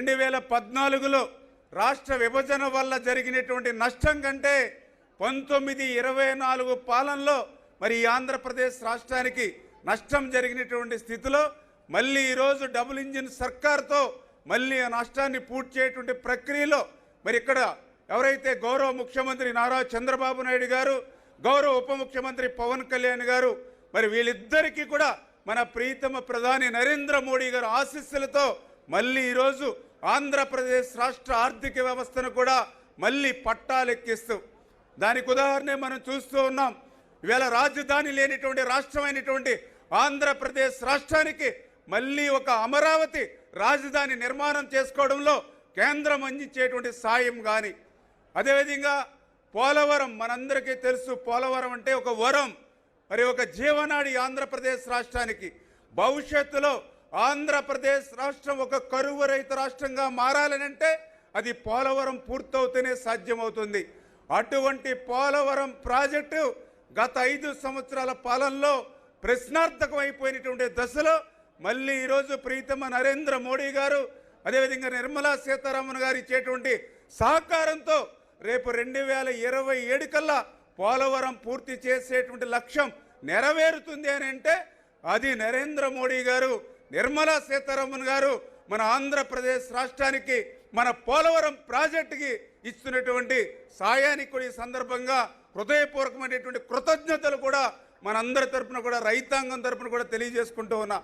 2014లో రాష్ట్ర విభజన వల్ల జరిగినటువంటి నష్టం కంటే 1924 పాలనలో మరి ఈ ఆంధ్రప్రదేశ్ రాష్ట్రానికి నష్టం జరిగినటువంటి స్థితిలో మళ్ళీ ఈరోజు డబుల్ ఇంజిన్ సర్కార్తో మళ్ళీ ఆ నష్టాన్ని పూర్తి చేయటువంటి ప్రక్రియలో మరి ఇక్కడ ఎవరైతే గౌరవ ముఖ్యమంత్రి నారా చంద్రబాబు నాయుడు గారు, గౌరవ ఉప ముఖ్యమంత్రి పవన్ కళ్యాణ్ గారు, మరి వీళ్ళిద్దరికీ కూడా మన ప్రీతమ ప్రధాని నరేంద్ర మోడీ గారు ఆశీస్సులతో మళ్ళీ ఈరోజు ఆంధ్రప్రదేశ్ రాష్ట్ర ఆర్థిక వ్యవస్థను కూడా మళ్ళీ పట్టాలెక్కిస్తూ, దానికి ఉదాహరణ మనం చూస్తూ ఉన్నాం. ఇవాళ రాజధాని లేనిటువంటి రాష్ట్రమైనటువంటి ఆంధ్రప్రదేశ్ రాష్ట్రానికి మళ్ళీ ఒక అమరావతి రాజధాని నిర్మాణం చేసుకోవడంలో కేంద్రం అందించేటువంటి సాయం కానీ, అదేవిధంగా పోలవరం మనందరికీ తెలుసు. పోలవరం అంటే ఒక వరం, మరి ఒక జీవనాడి ఆంధ్రప్రదేశ్ రాష్ట్రానికి. భవిష్యత్తులో ఆంధ్రప్రదేశ్ రాష్ట్రం ఒక కరువు రహిత రాష్ట్రంగా మారాలనంటే అది పోలవరం పూర్తవుతూనే సాధ్యమవుతుంది. అటువంటి పోలవరం ప్రాజెక్టు గత 5 సంవత్సరాల పాలనలో ప్రశ్నార్థకం అయిపోయినటువంటి దశలో మళ్ళీ ఈరోజు ప్రీతమ నరేంద్ర మోడీ గారు, అదేవిధంగా నిర్మలా సీతారామన్ గారు ఇచ్చేటువంటి సహకారంతో రేపు 2027 కల్లా పోలవరం పూర్తి చేసేటువంటి లక్ష్యం నెరవేరుతుంది అని అంటే అది నరేంద్ర మోడీ గారు, నిర్మలా సీతారామన్ గారు మన ఆంధ్రప్రదేశ్ రాష్ట్రానికి, మన పోలవరం ప్రాజెక్టుకి ఇస్తున్నటువంటి సాయానికి కూడా ఈ సందర్భంగా హృదయపూర్వకమైనటువంటి కృతజ్ఞతలు కూడా మనందరి తరపున కూడా, రైతాంగం తరపున కూడా తెలియజేసుకుంటూ ఉన్నా.